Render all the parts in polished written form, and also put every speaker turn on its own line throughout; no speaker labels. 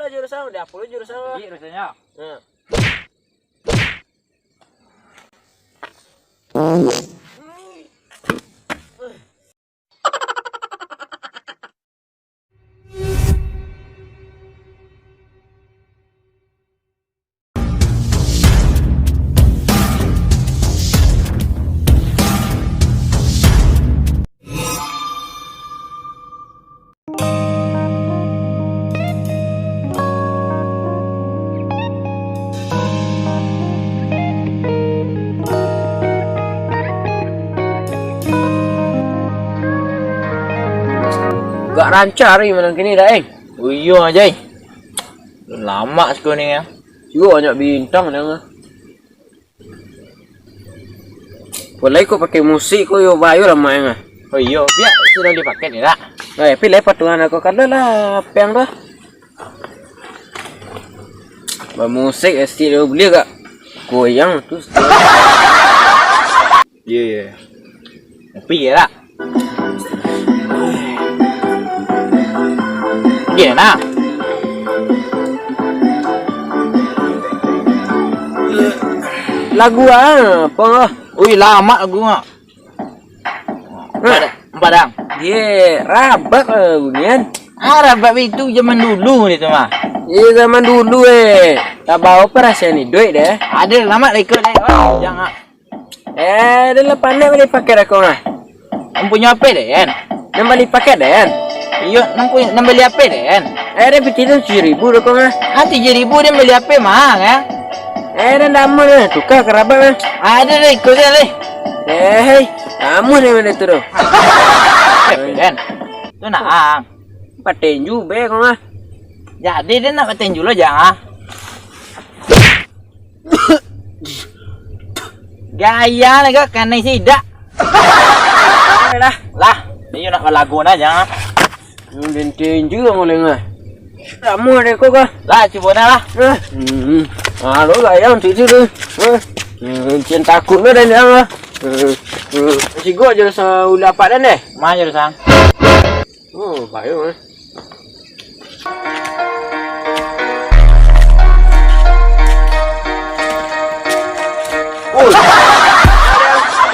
lah jurusan, udah 10 jurusan.
Iya rasanya.
Nah. Gak lancar gimana gini dah
Iya aja. Lama sekali ni ya.
juga banyak bintang dah. Boleh kok pakai musik kok yo bayu lah main ah.
Oh iya, biar sudah dipakai ni tak.
Pilih patungan aku kada lah apa yang dah. Musik esti dia beli gak goyang terus.
Iya. Tapi ya tak. Iya nah.
Lagu apa?
Ui lama lagu ngak. Padang.
Ye, rabat bunyian.
Rabab itu zaman dulu ni tu mah.
Ye zaman dulu tak bawa perasaan ni duit deh.
Ada lama ikut deh. Oh, jangan.
Dia lah pandai beli paket aku mah.
Punya apa deh kan?
Dia beli paket deh kan?
Iya, nak beli apa deh kan?
Dia bikin 7.000 dah kau mah.
7.000 dia beli apa mah kan?
Dia nama dia tukar kerabat mah.
Ada deh ikut dia deh.
Kamu ni mana tu?
Kan? Tu nak
patenju be kau mah.
Jadi dia nak patenju lo jangan. Gaya ni kau kan ni sidak. Lah, dia nak lagu na jangan.
Patenju kamu lengah. Kamu ada kau kah?
Lah cuba lah.
Lo gaya untuk tu. Cinta takut lo dan jangan. Si gua je rasa ulah apa dan deh.
Mana je sang?
Oh, baik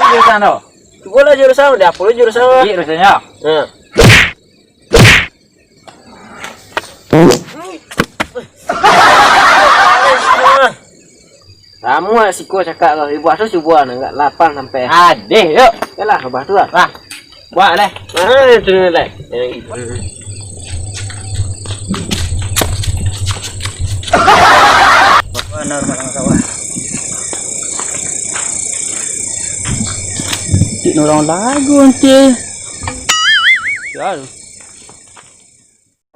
Jurusan tu?
Coba lah jurusan, udah 10 jurusan.
Iya rasanya.
Kamu si ko cakap kau ibu asuh cuba enggak 8 sampai.
Adeh yuk.
Yalah lepas tu lah.
Lah. Buat leh.
Itu leh.
Benar orang sawah. Di orang lagu nanti. Ya.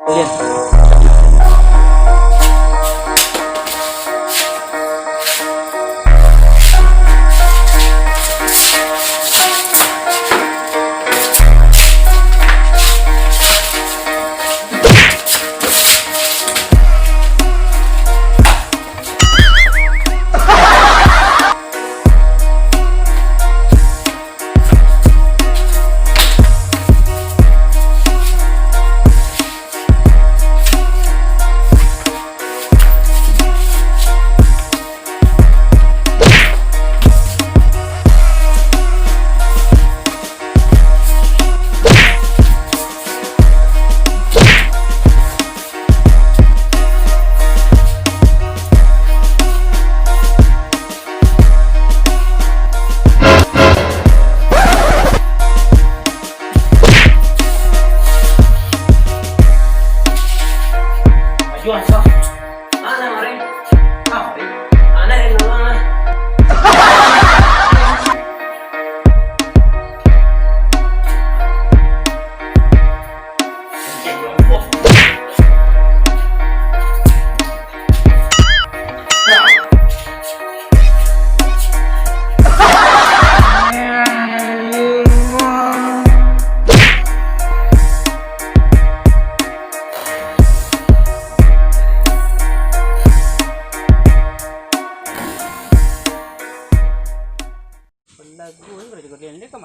Lihat.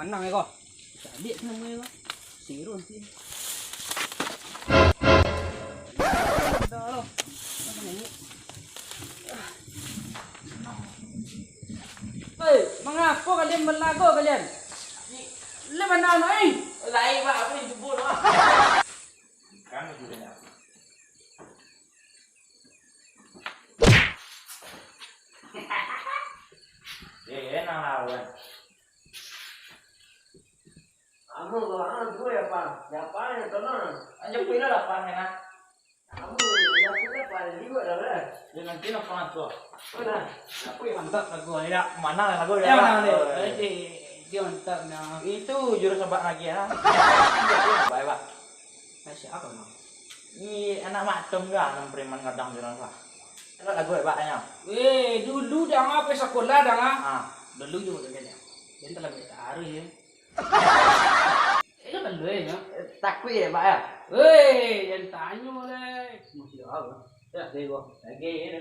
menang ya kok. Jadi namanya kok. Sirun sih. Dah loh.
dia melago kalian. Le mana noi?
Lain pak, apa yang jemput pak? Kan juga ya. Enak lawan.
Kamu kalau gue ya pak, siapa yang tenang?
Anjir pilih lah pak enak.
Kamu yang punya pak juga dah.
Jangan pilih pak tuh.
Mana?
Aku yang mantap lagu ya. Mana lagu
Ya
ya?
mana dia mantap nah.
Itu jurus sebab lagi ya. Baik pak.
Masih apa noh?
Ini anak macam gak enam preman kadang jalan pak. Enak lagu ya pak nya.
Dulu dah apa sekolah dah ah.
Ah,
Dulu juga kayaknya. Jadi kalau kita harus ya. Itu kan lu ya.
takut ya pak ya.
Jangan tanya oleh. Masih apa? Ya, deh gua. Lagi ya.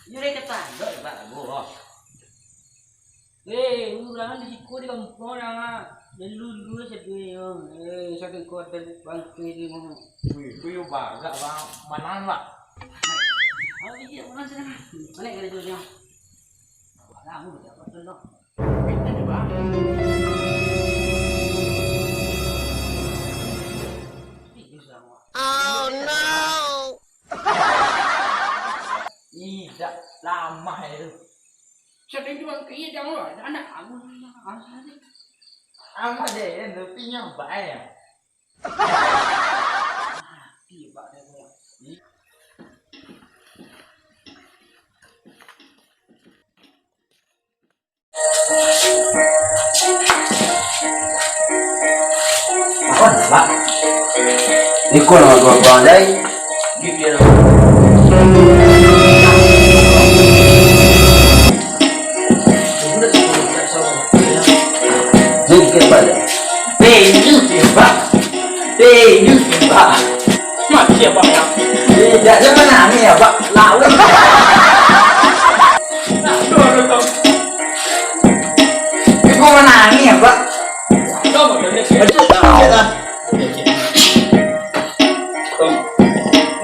Jadi ketanda ya pak gua. Ulangan di siku di kampung orang. Dulu sedih. Sakit kuat dan bangkit di mana.
Kuyu pak, gak bang mana pak?
Oh iya, mana sih? Mana yang ada tulisnya? Kamu dapat dulu.
Oh no!
Tidak lama itu.
Siapa yang jual kaya jangan anak aku.
Ama deh, tapi nyampe ya.
Tiba deh.
Oh, pak. Ikut nama gua deh. Gitu. Dikit pak. Pak.
Mati ya pak ya.
Tidak ada mana nih ya pak. Lawan. Ibu menangi ya pak.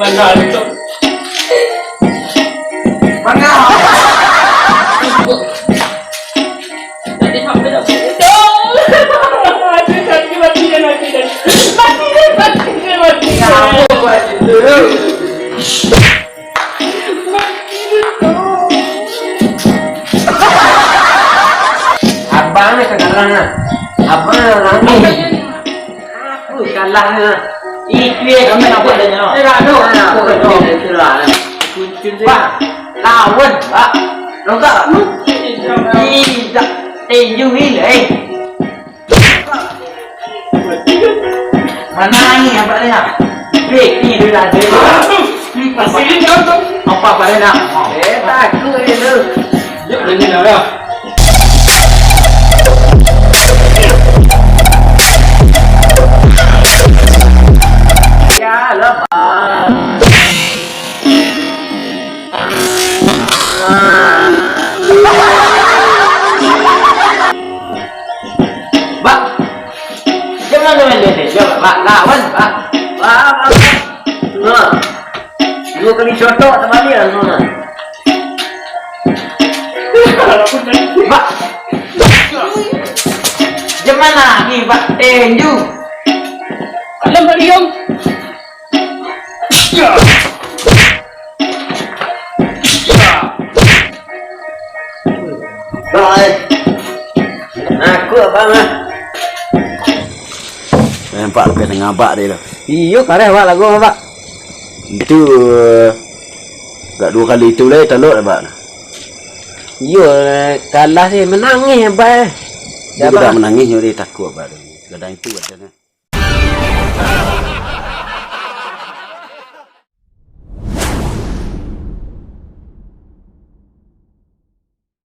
Mana itu?
Mana?
Jadi sampai dah.
Kamu buat dulu. Abang kekalahnya. Abang nangis. Aku kalahnya.
Iki kami apa adanya?
Aku kalah. Pak, lawan pak. Enggak. Tidak. Tinju ini. Mana ni apa dia? Ni dia ada.
Masih ini apa?
Apa dia nak? Tak aku ni tu.
Yuk ini ya.
Ya lepas. Pak, jangan main-main. Coba pak, lawan pak. Pak. Nah, 2 kali contoh teman dia semua. Pak, gimana nih pak? Tinju.
Alam barium.
Baik. Aku apa mah?
Nampak lepas ngabak dia tu.
Iyo kareh pak lagu pak.
Itu tak 2 kali itu lah telur pak.
Iyo kalah sih menangis pak.
Dia tak menangis dia takut pak. Kadang itu ada.